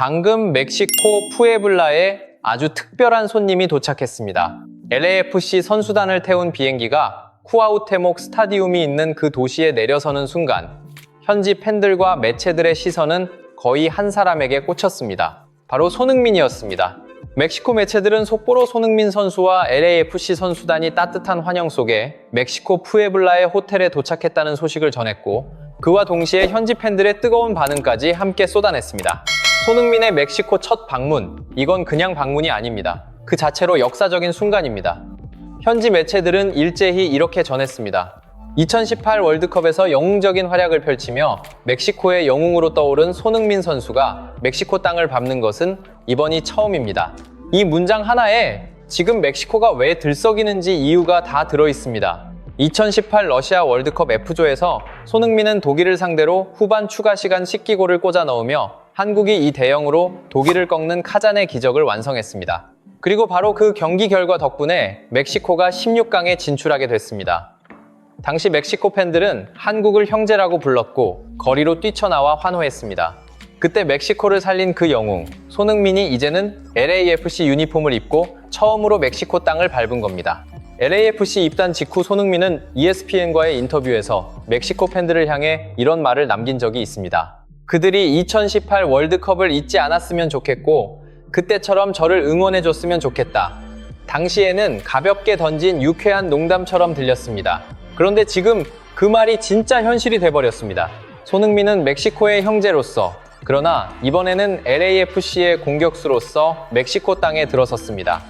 방금 멕시코 푸에블라에 아주 특별한 손님이 도착했습니다. LAFC 선수단을 태운 비행기가 쿠아우테목 스타디움이 있는 그 도시에 내려서는 순간 현지 팬들과 매체들의 시선은 거의 한 사람에게 꽂혔습니다. 바로 손흥민이었습니다. 멕시코 매체들은 속보로 손흥민 선수와 LAFC 선수단이 따뜻한 환영 속에 멕시코 푸에블라의 호텔에 도착했다는 소식을 전했고 그와 동시에 현지 팬들의 뜨거운 반응까지 함께 쏟아냈습니다. 손흥민의 멕시코 첫 방문, 이건 그냥 방문이 아닙니다. 그 자체로 역사적인 순간입니다. 현지 매체들은 일제히 이렇게 전했습니다. 2018 월드컵에서 영웅적인 활약을 펼치며 멕시코의 영웅으로 떠오른 손흥민 선수가 멕시코 땅을 밟는 것은 이번이 처음입니다. 이 문장 하나에 지금 멕시코가 왜 들썩이는지 이유가 다 들어있습니다. 2018 러시아 월드컵 F조에서 손흥민은 독일을 상대로 후반 추가 시간 10기골을 꽂아 넣으며 한국이 2대0으로 독일을 꺾는 카잔의 기적을 완성했습니다. 그리고 바로 그 경기 결과 덕분에 멕시코가 16강에 진출하게 됐습니다. 당시 멕시코 팬들은 한국을 형제라고 불렀고 거리로 뛰쳐나와 환호했습니다. 그때 멕시코를 살린 그 영웅, 손흥민이 이제는 LAFC 유니폼을 입고 처음으로 멕시코 땅을 밟은 겁니다. LAFC 입단 직후 손흥민은 ESPN과의 인터뷰에서 멕시코 팬들을 향해 이런 말을 남긴 적이 있습니다. 그들이 2018 월드컵을 잊지 않았으면 좋겠고 그때처럼 저를 응원해줬으면 좋겠다. 당시에는 가볍게 던진 유쾌한 농담처럼 들렸습니다. 그런데 지금 그 말이 진짜 현실이 돼버렸습니다. 손흥민은 멕시코의 형제로서, 그러나 이번에는 LAFC의 공격수로서 멕시코 땅에 들어섰습니다.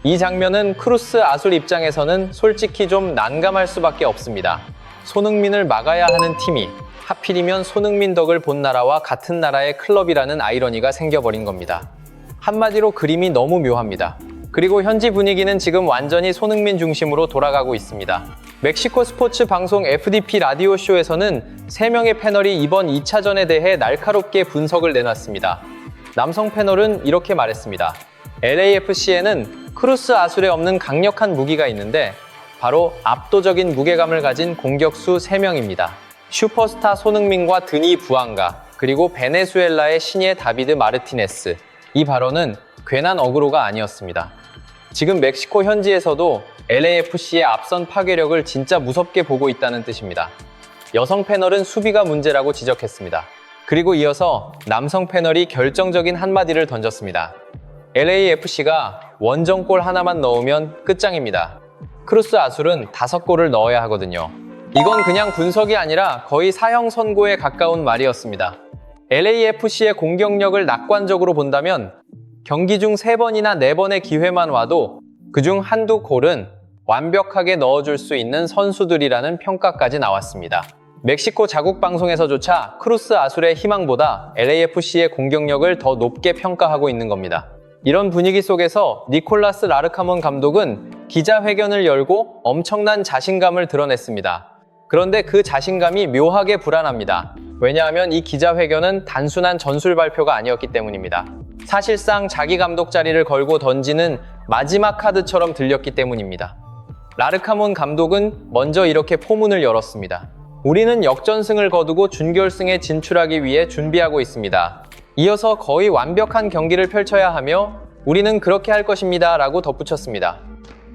이 장면은 크루스 아술 입장에서는 솔직히 좀 난감할 수밖에 없습니다. 손흥민을 막아야 하는 팀이 하필이면 손흥민 덕을 본 나라와 같은 나라의 클럽이라는 아이러니가 생겨버린 겁니다. 한마디로 그림이 너무 묘합니다. 그리고 현지 분위기는 지금 완전히 손흥민 중심으로 돌아가고 있습니다. 멕시코 스포츠 방송 FDP 라디오쇼에서는 3명의 패널이 이번 2차전에 대해 날카롭게 분석을 내놨습니다. 남성 패널은 이렇게 말했습니다. LAFC에는 크루스 아술에 없는 강력한 무기가 있는데 바로 압도적인 무게감을 가진 공격수 3명입니다. 슈퍼스타 손흥민과 드니 부앙가, 그리고 베네수엘라의 신예 다비드 마르티네스. 이 발언은 괜한 어그로가 아니었습니다. 지금 멕시코 현지에서도 LAFC의 앞선 파괴력을 진짜 무섭게 보고 있다는 뜻입니다. 여성 패널은 수비가 문제라고 지적했습니다. 그리고 이어서 남성 패널이 결정적인 한마디를 던졌습니다. LAFC가 원정골 하나만 넣으면 끝장입니다. 크루스 아술은 5골을 넣어야 하거든요. 이건 그냥 분석이 아니라 거의 사형 선고에 가까운 말이었습니다. LAFC의 공격력을 낙관적으로 본다면 경기 중 3번이나 4번의 기회만 와도 그중 한두 골은 완벽하게 넣어줄 수 있는 선수들이라는 평가까지 나왔습니다. 멕시코 자국 방송에서조차 크루스 아술의 희망보다 LAFC의 공격력을 더 높게 평가하고 있는 겁니다. 이런 분위기 속에서 니콜라스 라르카몬 감독은 기자회견을 열고 엄청난 자신감을 드러냈습니다. 그런데 그 자신감이 묘하게 불안합니다. 왜냐하면 이 기자회견은 단순한 전술 발표가 아니었기 때문입니다. 사실상 자기 감독 자리를 걸고 던지는 마지막 카드처럼 들렸기 때문입니다. 라르카몬 감독은 먼저 이렇게 포문을 열었습니다. 우리는 역전승을 거두고 준결승에 진출하기 위해 준비하고 있습니다. 이어서 거의 완벽한 경기를 펼쳐야 하며 우리는 그렇게 할 것입니다 라고 덧붙였습니다.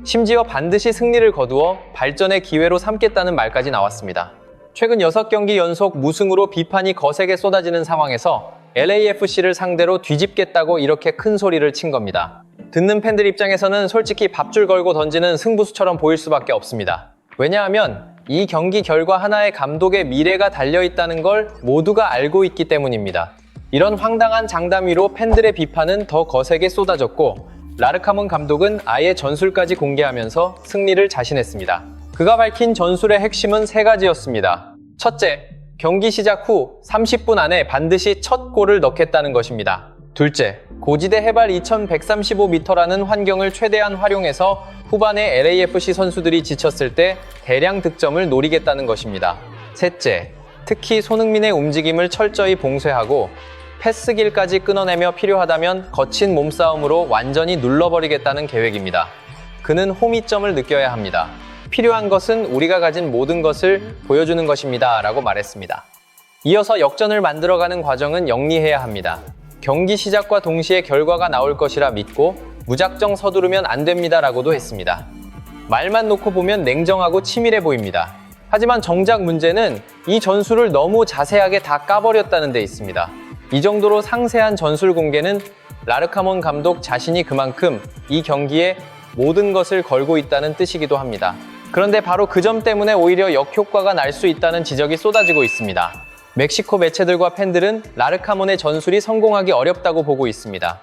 심지어 반드시 승리를 거두어 발전의 기회로 삼겠다는 말까지 나왔습니다. 최근 6경기 연속 무승으로 비판이 거세게 쏟아지는 상황에서 LAFC를 상대로 뒤집겠다고 이렇게 큰 소리를 친 겁니다. 듣는 팬들 입장에서는 솔직히 밥줄 걸고 던지는 승부수처럼 보일 수밖에 없습니다. 왜냐하면 이 경기 결과 하나의 감독의 미래가 달려있다는 걸 모두가 알고 있기 때문입니다. 이런 황당한 장담 위로 팬들의 비판은 더 거세게 쏟아졌고 라르카몬 감독은 아예 전술까지 공개하면서 승리를 자신했습니다. 그가 밝힌 전술의 핵심은 3가지였습니다. 첫째, 경기 시작 후 30분 안에 반드시 첫 골을 넣겠다는 것입니다. 둘째, 고지대 해발 2135m라는 환경을 최대한 활용해서 후반에 LAFC 선수들이 지쳤을 때 대량 득점을 노리겠다는 것입니다. 셋째, 특히 손흥민의 움직임을 철저히 봉쇄하고 패스길까지 끊어내며 필요하다면 거친 몸싸움으로 완전히 눌러버리겠다는 계획입니다. 그는 호미점을 느껴야 합니다. 필요한 것은 우리가 가진 모든 것을 보여주는 것입니다 라고 말했습니다. 이어서 역전을 만들어가는 과정은 영리해야 합니다. 경기 시작과 동시에 결과가 나올 것이라 믿고 무작정 서두르면 안 됩니다라고도 했습니다. 말만 놓고 보면 냉정하고 치밀해 보입니다. 하지만 정작 문제는 이 전술을 너무 자세하게 다 까버렸다는 데 있습니다. 이 정도로 상세한 전술 공개는 라르카몬 감독 자신이 그만큼 이 경기에 모든 것을 걸고 있다는 뜻이기도 합니다. 그런데 바로 그 점 때문에 오히려 역효과가 날 수 있다는 지적이 쏟아지고 있습니다. 멕시코 매체들과 팬들은 라르카몬의 전술이 성공하기 어렵다고 보고 있습니다.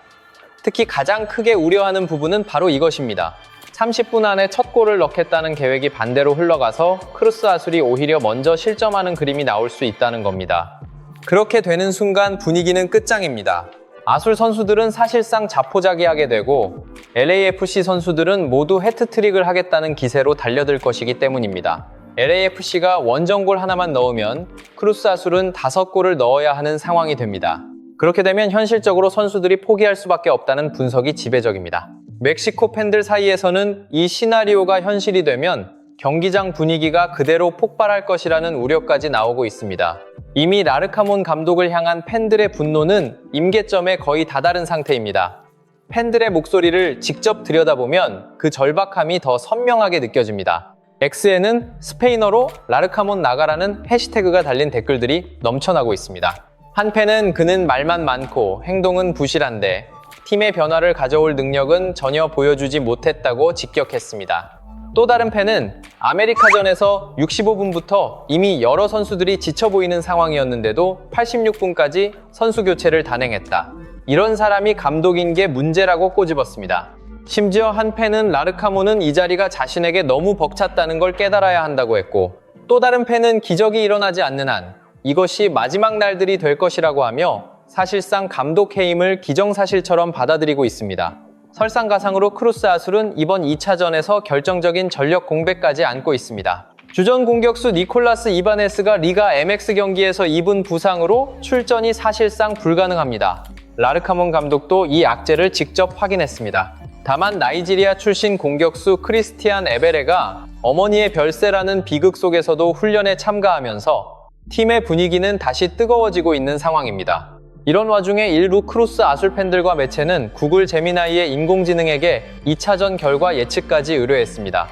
특히 가장 크게 우려하는 부분은 바로 이것입니다. 30분 안에 첫 골을 넣겠다는 계획이 반대로 흘러가서 크루스 아술이 오히려 먼저 실점하는 그림이 나올 수 있다는 겁니다. 그렇게 되는 순간 분위기는 끝장입니다. 아술 선수들은 사실상 자포자기하게 되고 LAFC 선수들은 모두 해트트릭을 하겠다는 기세로 달려들 것이기 때문입니다. LAFC가 원정골 하나만 넣으면 크루스 아술은 5골을 넣어야 하는 상황이 됩니다. 그렇게 되면 현실적으로 선수들이 포기할 수밖에 없다는 분석이 지배적입니다. 멕시코 팬들 사이에서는 이 시나리오가 현실이 되면 경기장 분위기가 그대로 폭발할 것이라는 우려까지 나오고 있습니다. 이미 라르카몬 감독을 향한 팬들의 분노는 임계점에 거의 다다른 상태입니다. 팬들의 목소리를 직접 들여다보면 그 절박함이 더 선명하게 느껴집니다. X에는 스페인어로 라르카몬 나가라는 해시태그가 달린 댓글들이 넘쳐나고 있습니다. 한 팬은 그는 말만 많고 행동은 부실한데 팀의 변화를 가져올 능력은 전혀 보여주지 못했다고 직격했습니다. 또 다른 팬은 아메리카전에서 65분부터 이미 여러 선수들이 지쳐 보이는 상황이었는데도 86분까지 선수 교체를 단행했다. 이런 사람이 감독인 게 문제라고 꼬집었습니다. 심지어 한 팬은 라르카몬은 이 자리가 자신에게 너무 벅찼다는 걸 깨달아야 한다고 했고, 또 다른 팬은 기적이 일어나지 않는 한 이것이 마지막 날들이 될 것이라고 하며 사실상 감독 해임을 기정사실처럼 받아들이고 있습니다. 설상가상으로 크루스 아술은 이번 2차전에서 결정적인 전력 공백까지 안고 있습니다. 주전 공격수 니콜라스 이바네스가 리가 MX 경기에서 입은 부상으로 출전이 사실상 불가능합니다. 라르카몬 감독도 이 악재를 직접 확인했습니다. 다만 나이지리아 출신 공격수 크리스티안 에베레가 어머니의 별세라는 비극 속에서도 훈련에 참가하면서 팀의 분위기는 다시 뜨거워지고 있는 상황입니다. 이런 와중에 일부 크루스 아술 팬들과 매체는 구글 제미나이의 인공지능에게 2차전 결과 예측까지 의뢰했습니다.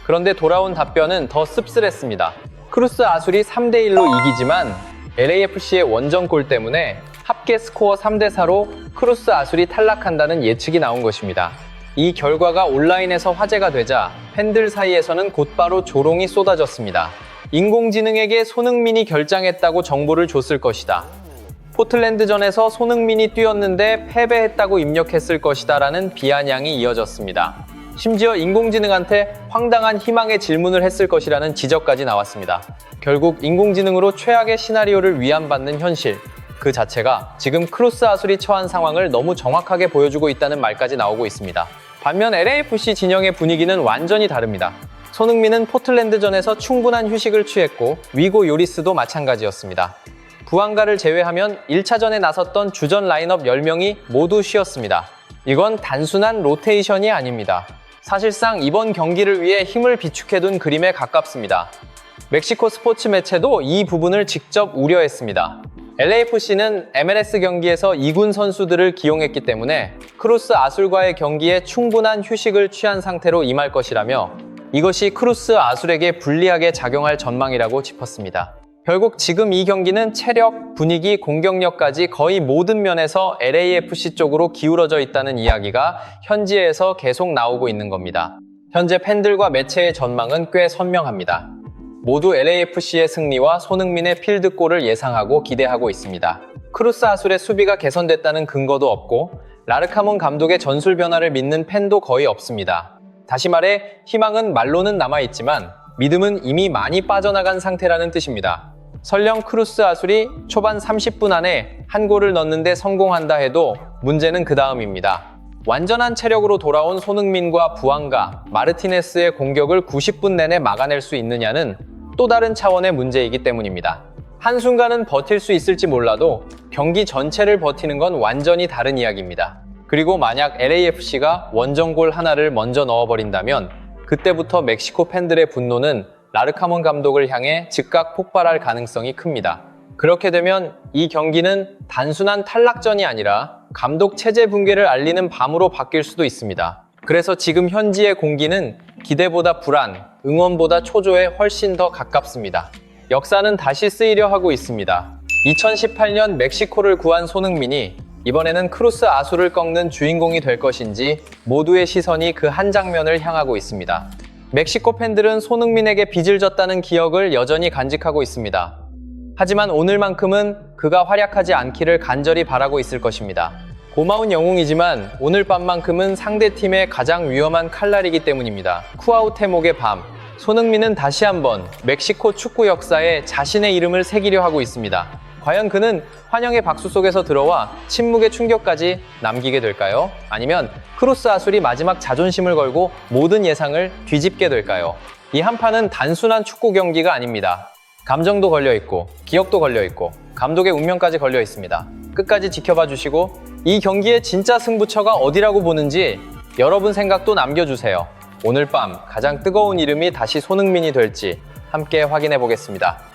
그런데 돌아온 답변은 더 씁쓸했습니다. 크루스 아술이 3대1로 이기지만 LAFC의 원정골 때문에 합계 스코어 3대4로 크루스 아술이 탈락한다는 예측이 나온 것입니다. 이 결과가 온라인에서 화제가 되자 팬들 사이에서는 곧바로 조롱이 쏟아졌습니다. 인공지능에게 손흥민이 결장했다고 정보를 줬을 것이다. 포틀랜드전에서 손흥민이 뛰었는데 패배했다고 입력했을 것이다 라는 비아냥이 이어졌습니다. 심지어 인공지능한테 황당한 희망의 질문을 했을 것이라는 지적까지 나왔습니다. 결국 인공지능으로 최악의 시나리오를 위안받는 현실, 그 자체가 지금 크루스 아술이 처한 상황을 너무 정확하게 보여주고 있다는 말까지 나오고 있습니다. 반면 LAFC 진영의 분위기는 완전히 다릅니다. 손흥민은 포틀랜드전에서 충분한 휴식을 취했고 위고 요리스도 마찬가지였습니다. 부안가를 제외하면 1차전에 나섰던 주전 라인업 10명이 모두 쉬었습니다. 이건 단순한 로테이션이 아닙니다. 사실상 이번 경기를 위해 힘을 비축해둔 그림에 가깝습니다. 멕시코 스포츠 매체도 이 부분을 직접 우려했습니다. LAFC는 MLS 경기에서 2군 선수들을 기용했기 때문에 크루스 아술과의 경기에 충분한 휴식을 취한 상태로 임할 것이라며 이것이 크루스 아술에게 불리하게 작용할 전망이라고 짚었습니다. 결국 지금 이 경기는 체력, 분위기, 공격력까지 거의 모든 면에서 LAFC 쪽으로 기울어져 있다는 이야기가 현지에서 계속 나오고 있는 겁니다. 현재 팬들과 매체의 전망은 꽤 선명합니다. 모두 LAFC의 승리와 손흥민의 필드골을 예상하고 기대하고 있습니다. 크루스 아술의 수비가 개선됐다는 근거도 없고 라르카몬 감독의 전술 변화를 믿는 팬도 거의 없습니다. 다시 말해 희망은 말로는 남아있지만 믿음은 이미 많이 빠져나간 상태라는 뜻입니다. 설령 크루스 아술이 초반 30분 안에 한 골을 넣는데 성공한다 해도 문제는 그 다음입니다. 완전한 체력으로 돌아온 손흥민과 부안가, 마르티네스의 공격을 90분 내내 막아낼 수 있느냐는 또 다른 차원의 문제이기 때문입니다. 한순간은 버틸 수 있을지 몰라도 경기 전체를 버티는 건 완전히 다른 이야기입니다. 그리고 만약 LAFC가 원정골 하나를 먼저 넣어버린다면 그때부터 멕시코 팬들의 분노는 라르카몬 감독을 향해 즉각 폭발할 가능성이 큽니다. 그렇게 되면 이 경기는 단순한 탈락전이 아니라 감독 체제 붕괴를 알리는 밤으로 바뀔 수도 있습니다. 그래서 지금 현지의 공기는 기대보다 불안, 응원보다 초조에 훨씬 더 가깝습니다. 역사는 다시 쓰이려 하고 있습니다. 2018년 멕시코를 구한 손흥민이 이번에는 크루스 아수를 꺾는 주인공이 될 것인지 모두의 시선이 그 한 장면을 향하고 있습니다. 멕시코 팬들은 손흥민에게 빚을 졌다는 기억을 여전히 간직하고 있습니다. 하지만 오늘만큼은 그가 활약하지 않기를 간절히 바라고 있을 것입니다. 고마운 영웅이지만 오늘 밤만큼은 상대팀의 가장 위험한 칼날이기 때문입니다. 쿠아우테목의 밤, 손흥민은 다시 한번 멕시코 축구 역사에 자신의 이름을 새기려 하고 있습니다. 과연 그는 환영의 박수 속에서 들어와 침묵의 충격까지 남기게 될까요? 아니면 크루스 아술이 마지막 자존심을 걸고 모든 예상을 뒤집게 될까요? 이 한판은 단순한 축구 경기가 아닙니다. 감정도 걸려있고 기억도 걸려있고 감독의 운명까지 걸려있습니다. 끝까지 지켜봐 주시고 이 경기의 진짜 승부처가 어디라고 보는지 여러분 생각도 남겨주세요. 오늘 밤 가장 뜨거운 이름이 다시 손흥민이 될지 함께 확인해 보겠습니다.